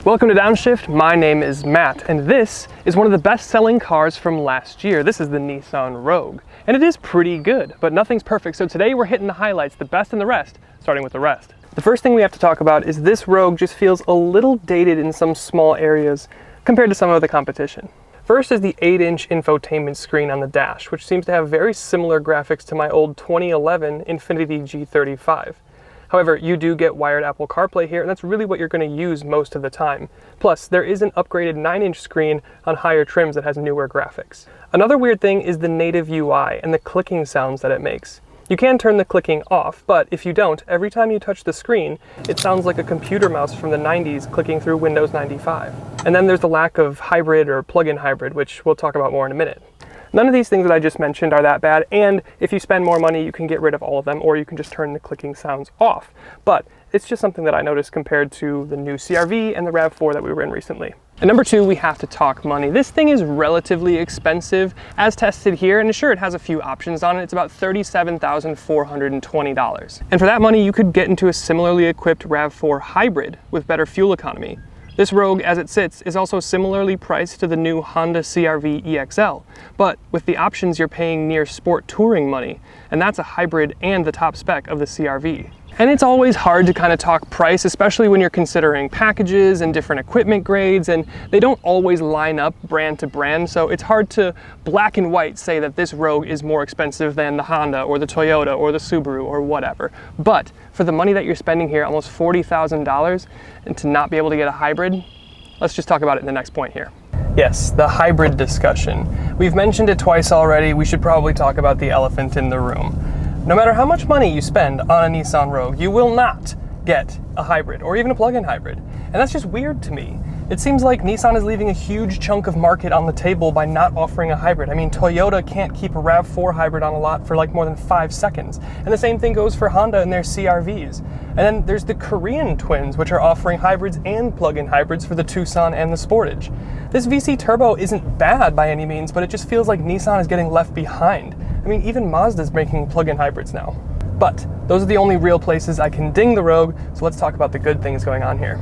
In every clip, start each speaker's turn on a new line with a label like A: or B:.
A: Welcome to Downshift. My name is Matt, and this is one of the best-selling cars from last year. This is the Nissan Rogue, and it is pretty good, but nothing's perfect. So today we're hitting the highlights, the best and the rest, starting with the rest. The first thing we have to talk about is this Rogue just feels a little dated in some small areas compared to some of the competition. First is the 8-inch infotainment screen on the dash, which seems to have very similar graphics to my old 2011 Infiniti G35. However, you do get wired Apple CarPlay here, and that's really what you're going to use most of the time. Plus, there is an upgraded 9-inch screen on higher trims that has newer graphics. Another weird thing is the native UI and the clicking sounds that it makes. You can turn the clicking off, but if you don't, every time you touch the screen, it sounds like a computer mouse from the 90s clicking through Windows 95. And then there's the lack of hybrid or plug-in hybrid, which we'll talk about more in a minute. None of these things that I just mentioned are that bad, and if you spend more money, you can get rid of all of them, or you can just turn the clicking sounds off. But it's just something that I noticed compared to the new CRV and the RAV4 that we were in recently. And number two, we have to talk money. This thing is relatively expensive as tested here, and sure, it has a few options on it. It's about $37,420. And for that money, you could get into a similarly equipped RAV4 Hybrid with better fuel economy. This Rogue, as it sits, is also similarly priced to the new Honda CRV EXL, but with the options you're paying near sport touring money, and that's a hybrid and the top spec of the CRV. And it's always hard to kind of talk price, especially when you're considering packages and different equipment grades, and they don't always line up brand to brand, so it's hard to black and white say that this Rogue is more expensive than the Honda or the Toyota or the Subaru or whatever. But for the money that you're spending here, almost $40,000, and to not be able to get a hybrid, let's just talk about it in the next point here. Yes, the hybrid discussion. We've mentioned it twice already. We should probably talk about the elephant in the room. No matter how much money you spend on a Nissan Rogue, you will not get a hybrid or even a plug-in hybrid. And that's just weird to me. It seems like Nissan is leaving a huge chunk of market on the table by not offering a hybrid. I mean, Toyota can't keep a RAV4 hybrid on a lot for like more than 5 seconds. And the same thing goes for Honda and their CRVs. And then there's the Korean twins, which are offering hybrids and plug-in hybrids for the Tucson and the Sportage. This VC Turbo isn't bad by any means, but it just feels like Nissan is getting left behind. I mean, even Mazda's making plug-in hybrids now. But those are the only real places I can ding the Rogue, so let's talk about the good things going on here.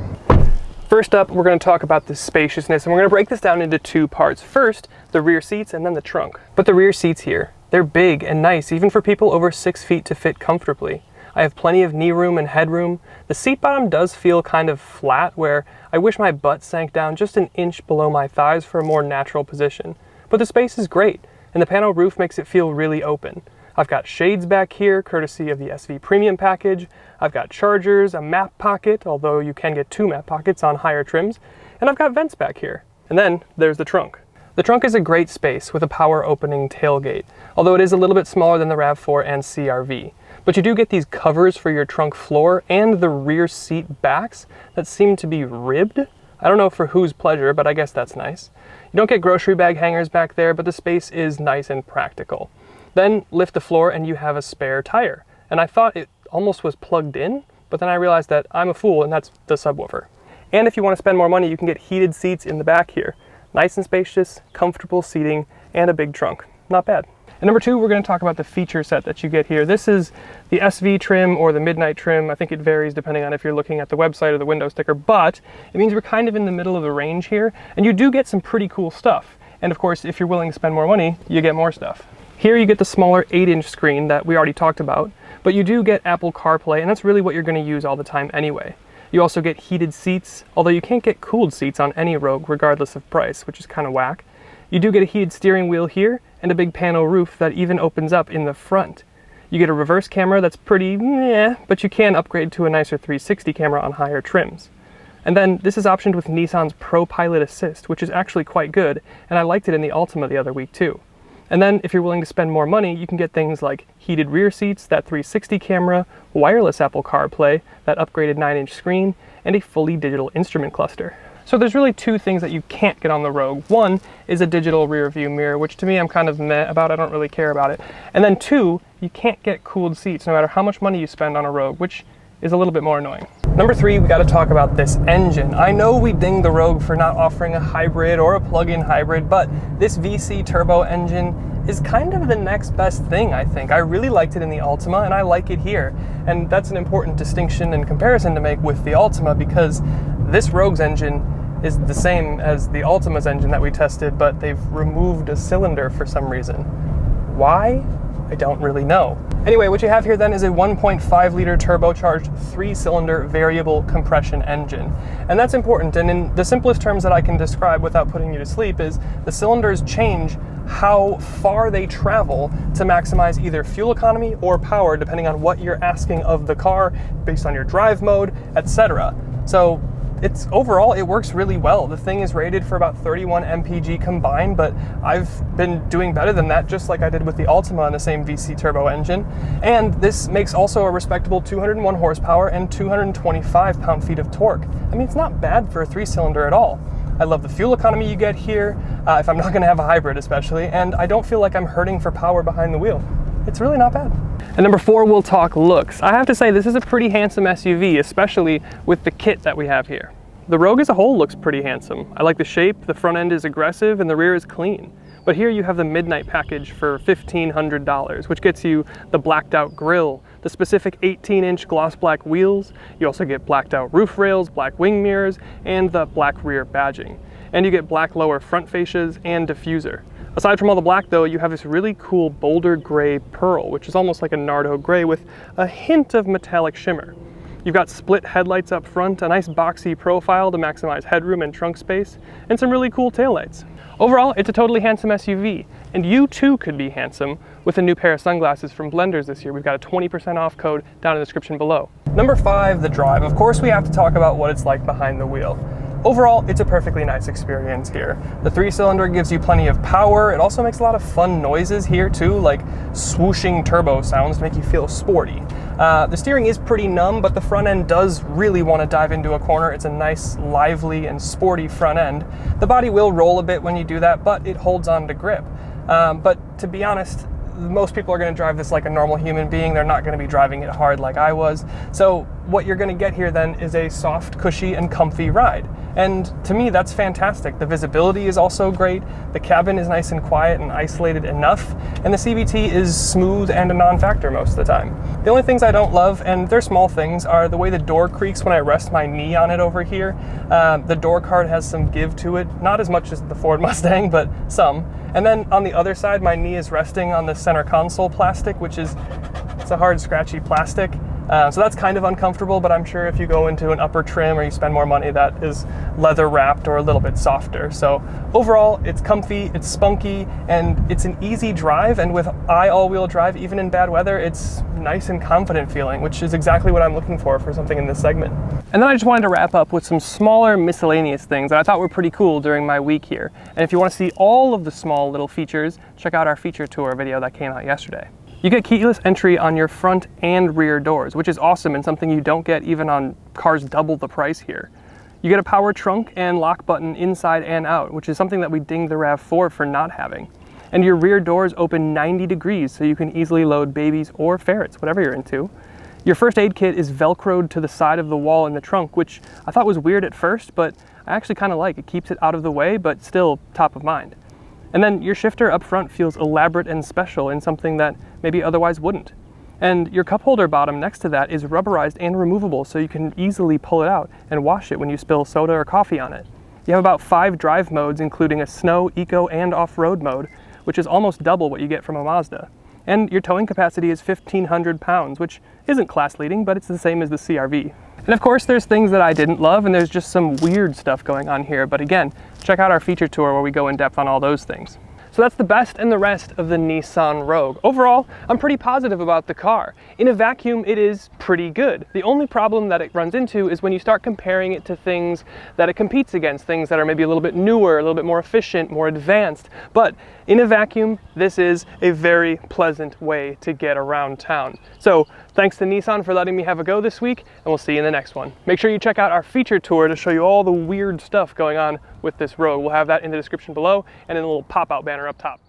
A: First up, we're going to talk about the spaciousness, and we're going to break this down into two parts. First, the rear seats and then the trunk. But the rear seats here, they're big and nice, even for people over 6 feet to fit comfortably. I have plenty of knee room and headroom. The seat bottom does feel kind of flat, where I wish my butt sank down just an inch below my thighs for a more natural position. But the space is great, and the panel roof makes it feel really open. I've got shades back here, courtesy of the SV Premium package. I've got chargers, a map pocket, although you can get 2 map pockets on higher trims, and I've got vents back here. And then there's the trunk. The trunk is a great space with a power opening tailgate, although it is a little bit smaller than the RAV4 and CRV. But you do get these covers for your trunk floor and the rear seat backs that seem to be ribbed. I don't know for whose pleasure, but I guess that's nice. You don't get grocery bag hangers back there, but the space is nice and practical. Then lift the floor and you have a spare tire. And I thought it almost was plugged in, but then I realized that I'm a fool and that's the subwoofer. And if you want to spend more money, you can get heated seats in the back here. Nice and spacious, comfortable seating, and a big trunk. Not bad. And number two, we're going to talk about the feature set that you get here. This is the SV trim or the midnight trim. I think it varies depending on if you're looking at the website or the window sticker, but it means we're kind of in the middle of the range here, and you do get some pretty cool stuff. And of course, if you're willing to spend more money, you get more stuff. Here you get the smaller 8-inch screen that we already talked about, but you do get Apple CarPlay, and that's really what you're going to use all the time anyway. You also get heated seats, although you can't get cooled seats on any Rogue regardless of price, which is kind of whack. You do get a heated steering wheel here, and a big panel roof that even opens up in the front. You get a reverse camera that's pretty meh, but you can upgrade to a nicer 360 camera on higher trims. And then this is optioned with Nissan's Pro Pilot Assist, which is actually quite good, and I liked it in the Altima the other week too. And then if you're willing to spend more money, you can get things like heated rear seats, that 360 camera, wireless Apple CarPlay, that upgraded 9-inch screen, and a fully digital instrument cluster. So there's really two things that you can't get on the Rogue. One is a digital rear view mirror, which to me I'm kind of meh about. I don't really care about it. And then two, you can't get cooled seats no matter how much money you spend on a Rogue, which is a little bit more annoying. Number three, we got to talk about this engine. I know we dinged the Rogue for not offering a hybrid or a plug-in hybrid, but this VC turbo engine is kind of the next best thing, I think. I really liked it in the Altima, and I like it here. And that's an important distinction and comparison to make with the Altima, because this Rogue's engine is the same as the Altima's engine that we tested, but they've removed a cylinder for some reason. Why? I don't really know. Anyway, what you have here then is a 1.5 liter turbocharged 3-cylinder variable compression engine. And that's important, and in the simplest terms that I can describe without putting you to sleep is the cylinders change how far they travel to maximize either fuel economy or power, depending on what you're asking of the car, based on your drive mode, etc. So overall, it works really well. The thing is rated for about 31 mpg combined, but I've been doing better than that, just like I did with the Altima in the same VC turbo engine. And this makes also a respectable 201 horsepower and 225 pound-feet of torque. I mean, it's not bad for a 3-cylinder at all. I love the fuel economy you get here, if I'm not gonna have a hybrid especially, and I don't feel like I'm hurting for power behind the wheel. It's really not bad. And number 4, we'll talk looks. I have to say, this is a pretty handsome SUV, especially with the kit that we have here. The Rogue as a whole looks pretty handsome. I like the shape, the front end is aggressive, and the rear is clean. But here you have the Midnight package for $1,500, which gets you the blacked out grille, the specific 18-inch gloss black wheels. You also get blacked out roof rails, black wing mirrors, and the black rear badging. And you get black lower front fascias and diffuser. Aside from all the black though, you have this really cool Boulder Gray Pearl, which is almost like a Nardo Gray with a hint of metallic shimmer. You've got split headlights up front, a nice boxy profile to maximize headroom and trunk space, and some really cool taillights. Overall, it's a totally handsome SUV, and you too could be handsome with a new pair of sunglasses from Blenders this year. We've got a 20% off code down in the description below. Number 5, the drive. Of course, we have to talk about what it's like behind the wheel. Overall, it's a perfectly nice experience here. The 3-cylinder gives you plenty of power. It also makes a lot of fun noises here too, like swooshing turbo sounds to make you feel sporty. The steering is pretty numb, but the front end does really want to dive into a corner. It's a nice, lively, and sporty front end. The body will roll a bit when you do that, but it holds on to grip. But to be honest, most people are going to drive this like a normal human being. They're not going to be driving it hard like I was. So what you're going to get here then is a soft, cushy, and comfy ride. And to me, that's fantastic. The visibility is also great. The cabin is nice and quiet and isolated enough. And the CVT is smooth and a non-factor most of the time. The only things I don't love, and they're small things, are the way the door creaks when I rest my knee on it over here. The door card has some give to it. Not as much as the Ford Mustang, but some. And then on the other side, my knee is resting on the center console plastic, which is, it's a hard, scratchy plastic. So that's kind of uncomfortable, but I'm sure if you go into an upper trim or you spend more money, that is leather wrapped or a little bit softer. So overall, it's comfy, it's spunky, and it's an easy drive. And with all-wheel drive, even in bad weather, it's nice and confident feeling, which is exactly what I'm looking for something in this segment. And then I just wanted to wrap up with some smaller miscellaneous things that I thought were pretty cool during my week here. And if you want to see all of the small little features, check out our feature tour video that came out yesterday. You get keyless entry on your front and rear doors, which is awesome and something you don't get even on cars double the price here. You get a power trunk and lock button inside and out, which is something that we dinged the RAV4 for not having. And your rear doors open 90 degrees, so you can easily load babies or ferrets, whatever you're into. Your first aid kit is Velcroed to the side of the wall in the trunk, which I thought was weird at first, but I actually kind of like. It keeps it out of the way, but still top of mind. And then your shifter up front feels elaborate and special in something that maybe otherwise wouldn't. And your cup holder bottom next to that is rubberized and removable, so you can easily pull it out and wash it when you spill soda or coffee on it. You have about 5 drive modes, including a snow, eco, and off-road mode, which is almost double what you get from a Mazda. And your towing capacity is 1,500 pounds, which isn't class leading, but it's the same as the CRV. And of course, there's things that I didn't love, and there's just some weird stuff going on here. But again, check out our feature tour where we go in depth on all those things. So that's the best and the rest of the Nissan Rogue. Overall, I'm pretty positive about the car. In a vacuum, it is pretty good. The only problem that it runs into is when you start comparing it to things that it competes against, things that are maybe a little bit newer, a little bit more efficient, more advanced. But in a vacuum, this is a very pleasant way to get around town. So thanks to Nissan for letting me have a go this week, and we'll see you in the next one. Make sure you check out our feature tour to show you all the weird stuff going on with this Rogue. We'll have that in the description below and in a little pop-out banner up top.